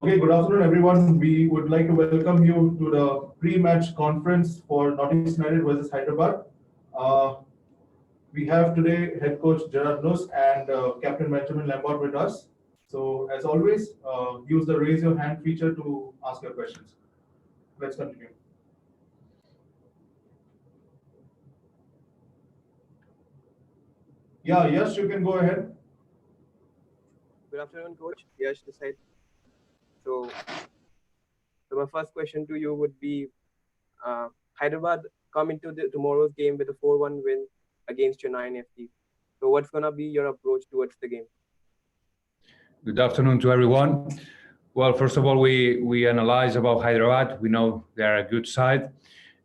Okay, good afternoon, everyone. We would like to welcome you to the pre-match conference for Northeast United versus Hyderabad. Uh, we have today head coach Gerard and Captain Benjamin Lambot with us. So, as always, use the raise your hand feature to ask your questions. Let's continue. Yeah, yes, you can go ahead. Good afternoon, Coach. Yash this side. So, so my first question to you would be: Hyderabad come into tomorrow's game with a 4-1 win against your 9 FC. So, what's gonna be your approach towards the game? Good afternoon to everyone. Well, first of all, we analyze about Hyderabad. We know they are a good side.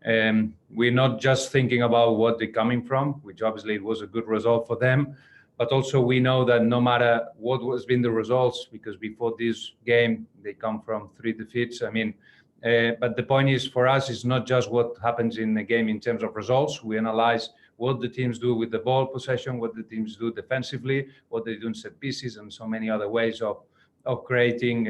We're not just thinking about what they're coming from, which obviously it was a good result for them, but also we know that no matter what has been the results, because before this game they come from 3 defeats. But the point is for us, it's not just what happens in the game in terms of results. We analyze what the teams do with the ball possession, what the teams do defensively, what they do in set pieces, and so many other ways of creating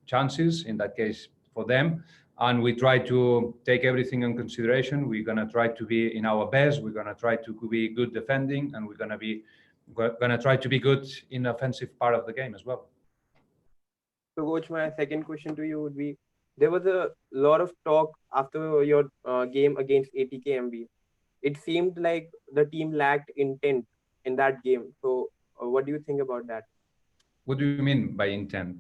chances, in that case for them. And we try to take everything in consideration. We're going to try to be in our best. We're going to try to be good defending, and we're going to try to be good in the offensive part of the game as well. So, Coach, my second question to you would be: there was a lot of talk after your game against ATKMB. It seemed like the team lacked intent in that game. So, what do you think about that? What do you mean by intent?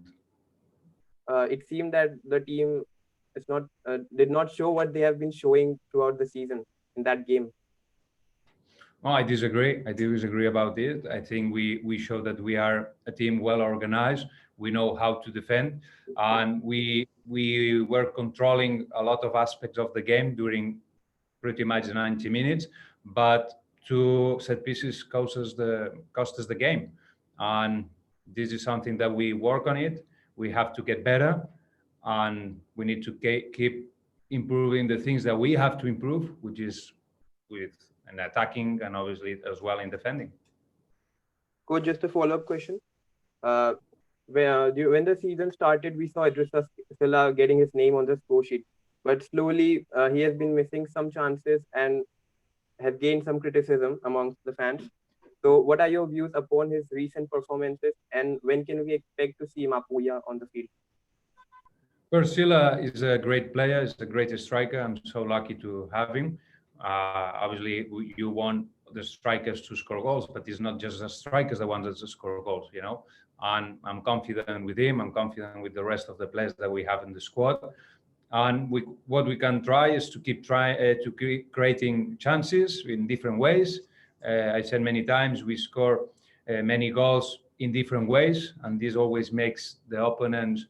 It seemed that the team is not did not show what they have been showing throughout the season in that game. Oh, I disagree. I do disagree about it. I think we show that we are a team well organized. We know how to defend, and we were controlling a lot of aspects of the game during pretty much 90 minutes. But two set pieces cost us the game, and this is something that we work on it. We have to get better, and we need to keep improving the things that we have to improve, which is with and attacking and obviously as well in defending. Coach, just a follow-up question. Uh, when the season started, we saw Idrissa Silla getting his name on the score sheet, but slowly he has been missing some chances and has gained some criticism amongst the fans. So, what are your views upon his recent performances, and when can we expect to see Mapuya on the field? Silla is a great player. He's a great striker. I'm so lucky to have him. Obviously, you want the strikers to score goals, but it's not just the strikers the ones that score goals, you know. And I'm confident with him. I'm confident with the rest of the players that we have in the squad. And what we can try is to keep creating chances in different ways. I said many times we score many goals in different ways, and this always makes the opponent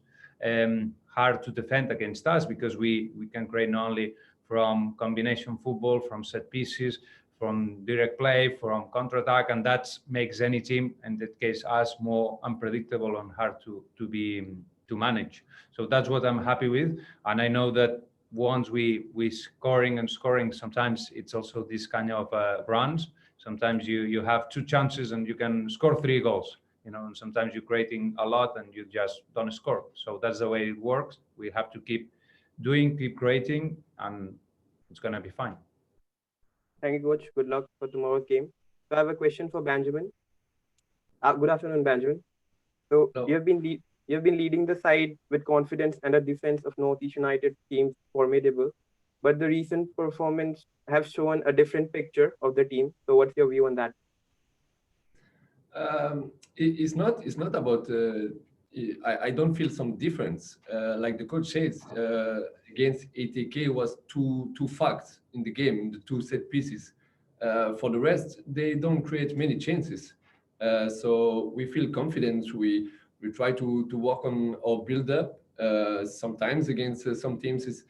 hard to defend against us because we can create not only from combination football, from set pieces, from direct play, from counter-attack, and that makes any team, in that case us, more unpredictable and hard to manage. So that's what I'm happy with, and I know that once we scoring, sometimes it's also this kind of runs. Sometimes you have two chances and you can score 3 goals, you know, and sometimes you're creating a lot and you just don't score. So that's the way it works. We have to keep creating, and it's going to be fine. Thank you, Coach. Good luck for tomorrow's game. So, I have a question for Benjamin. Good afternoon, Benjamin. So, Hello. you have been leading the side with confidence, and the defense of Northeast United seems formidable. But the recent performance have shown a different picture of the team. So, what's your view on that? It's not about. I don't feel some difference. Like the coach says, against ATK was two facts in the game, in the two set pieces. For the rest, they don't create many chances. So we feel confident. We try to work on our build up. Sometimes against some teams is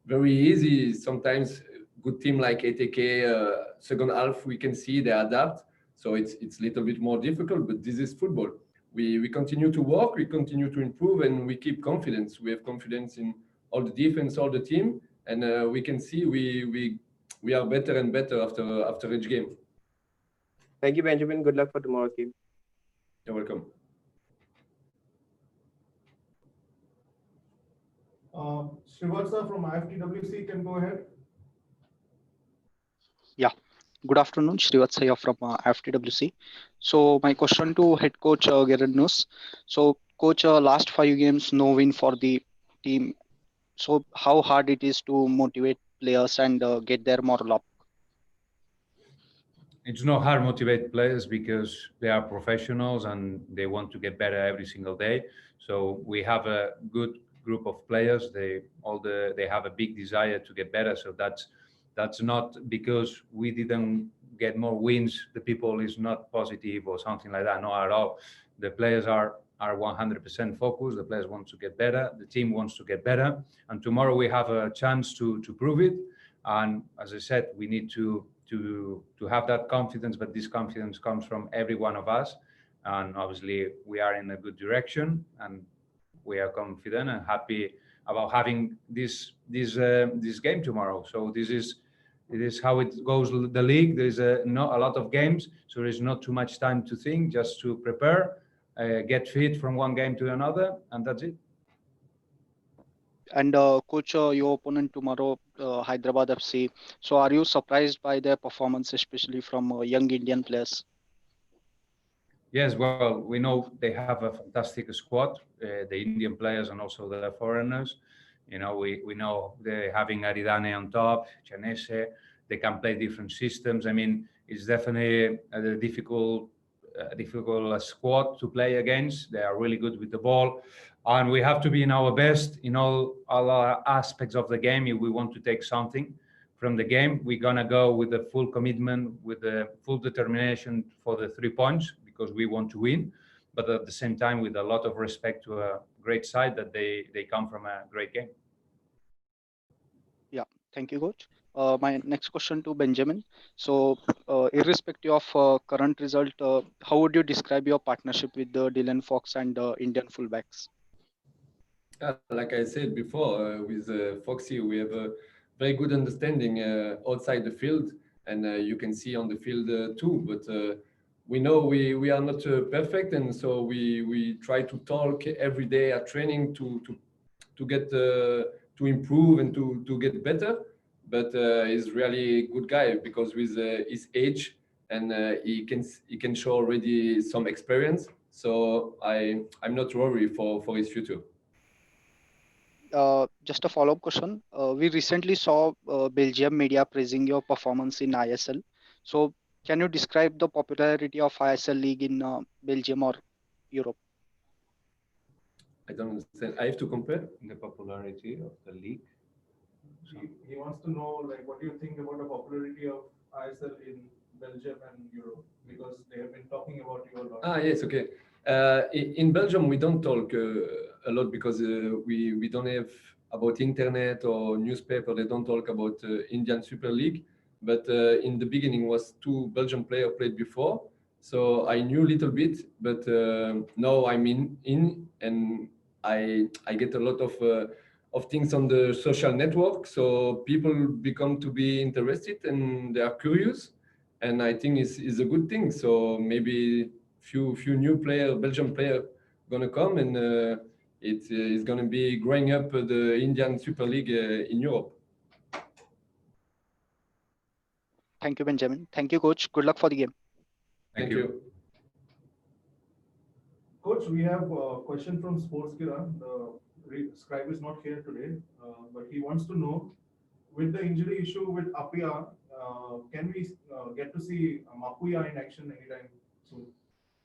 very easy. Sometimes good team like ATK, second half we can see they adapt. So it's a little bit more difficult, but this is football. We continue to work, we continue to improve, and we keep confidence. We have confidence in all the defense, all the team, and we can see we are better and better after each game. Thank you, Benjamin. Good luck for tomorrow's game. You're welcome. Srivatsa from IFTWC can go ahead. Yeah, good afternoon, Srivatsaya from FTWC. So my question to head coach Gerard. So coach, last 5 games, no win for the team. So how hard it is to motivate players and get their moral up? It's not hard to motivate players because they are professionals and they want to get better every single day. So we have a good group of players. They have a big desire to get better. So that's not because we didn't get more wins. The people is not positive or something like that. Not at all. The players are 100% focused. The players want to get better. The team wants to get better. And tomorrow we have a chance to prove it. And as I said, we need to have that confidence, but this confidence comes from every one of us. And obviously, we are in a good direction, and we are confident and happy about having this game tomorrow. So it is how it goes. The league, there is not a lot of games, so there is not too much time to think, just to prepare, get fit from one game to another, and that's it. And coach, your opponent tomorrow, Hyderabad FC. So are you surprised by their performance, especially from young Indian players? Yes, well, we know they have a fantastic squad, the Indian players and also the foreigners. You know, we know they're having Aridane on top, Chanese. They can play different systems. I mean, it's definitely a difficult squad to play against. They are really good with the ball, and we have to be in our best in all our aspects of the game if we want to take something from the game. We're gonna go with the full commitment, with the full determination for the 3 points because we want to win, but at the same time with a lot of respect to a great side that they come from a great game. Yeah, thank you, coach. My next question to Benjamin. So, irrespective of current result, how would you describe your partnership with Dylan Fox and Indian fullbacks? Like I said before, with Foxy, we have a very good understanding outside the field, and you can see on the field too. But we know we are not perfect, and so we try to talk every day at training to get to improve and to get better. But he's really a good guy because with his age and he can show already some experience. So I'm not worried for his future. Just a follow-up question. We recently saw Belgium media praising your performance in ISL. So, can you describe the popularity of ISL league in Belgium or Europe? I don't understand. I have to compare. The popularity of the league. He wants to know, like, what do you think about the popularity of ISL in Belgium and Europe? Because they have been talking about you a lot. Yes, okay. In Belgium, we don't talk a lot because we don't have about internet or newspaper. They don't talk about Indian Super League. But in the beginning, was two Belgian players played before, so I knew a little bit. But now I'm in and I get a lot of things on the social network. So people become to be interested and they are curious, and I think it's a good thing. So maybe few new Belgian player gonna come, and it is gonna be growing up the Indian Super League in Europe. Thank you, Benjamin. Thank you, coach. Good luck for the game. Thank you. Coach, we have a question from Sports Kiran. The scribe is not here today, but he wants to know, with the injury issue with Apia, can we get to see Mapuya in action anytime soon?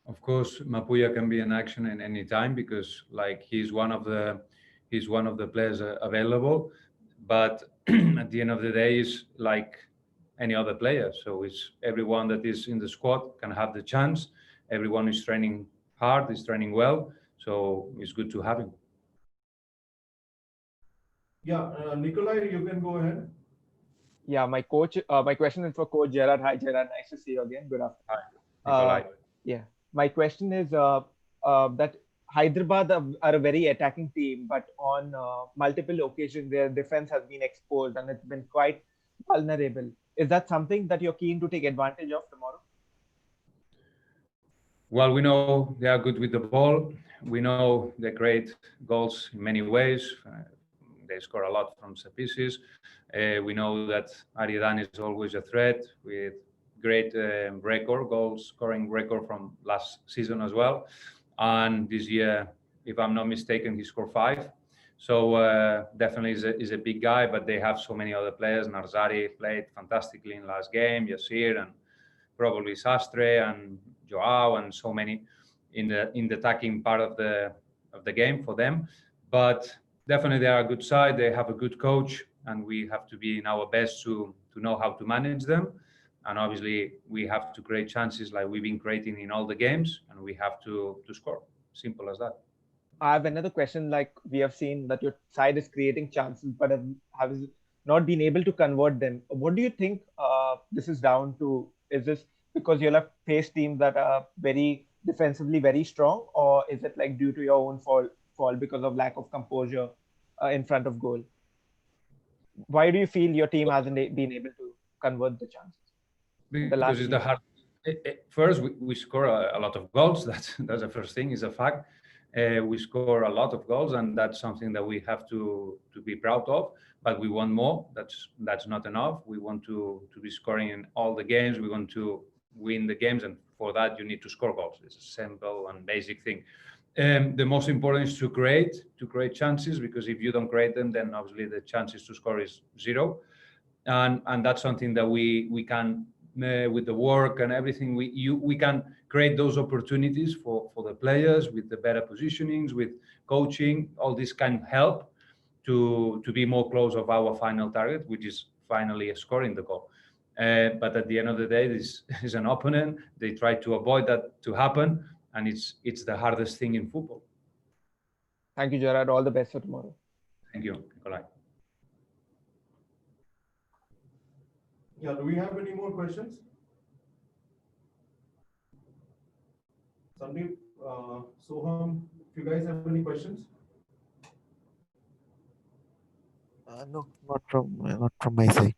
Of course, Mapuya can be in action in any time because, like, he's one of the players available. But at the end of the day, he's like any other player. So it's everyone that is in the squad can have the chance. Everyone is training hard, is training well. So it's good to have him. Yeah, Nikolai, you can go ahead. Yeah, my question is for Coach Gerard. Hi, Gerard. Nice to see you again. Good afternoon. Nikolai. Yeah, my question is that Hyderabad are a very attacking team, but on multiple occasions their defense has been exposed and it's been quite vulnerable. Is that something that you're keen to take advantage of tomorrow? Well, we know they are good with the ball. We know they create goals in many ways. they score a lot from set pieces. We know that Aridan is always a threat with great goal scoring record from last season as well. And this year, if I'm not mistaken, he scored 5. So definitely is a big guy, but they have so many other players. Narzari played fantastically in last game, Yasir, and probably Sastre and Joao, and so many in the attacking part of the game for them. But definitely they are a good side. They have a good coach, and we have to be in our best to know how to manage them. And obviously we have to create chances like we've been creating in all the games, and we have to score. Simple as that. I have another question. Like, we have seen that your side is creating chances, but have not been able to convert them. What do you think this is down to? Is this because you'll have faced teams that are very defensively very strong, or is it like due to your own fall because of lack of composure in front of goal? Why do you feel your team hasn't been able to convert the chances? Because it's the hard. First, we score a lot of goals. That's the first thing. Is a fact. We score a lot of goals, and that's something that we have to be proud of. But we want more. That's not enough. We want to be scoring in all the games. We want to win the games, and for that you need to score goals. It's a simple and basic thing. The most important is to create chances, because if you don't create them, then obviously the chances to score is 0. And that's something that we can. With the work and everything, we can create those opportunities for the players with the better positionings, with coaching. All this can help to be more close of our final target, which is finally scoring the goal. But at the end of the day, this is an opponent. They try to avoid that to happen, and it's the hardest thing in football. Thank you, Gerard. All the best for tomorrow. Thank you, Nikolai. Yeah, do we have any more questions? Sandeep, Soham, if you guys have any questions? No, not from my side.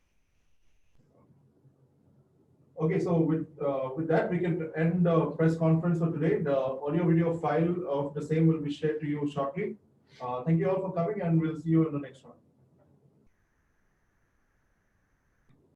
Okay, so with that, we can end the press conference for today. The audio video file of the same will be shared to you shortly. Thank you all for coming, and we'll see you in the next one.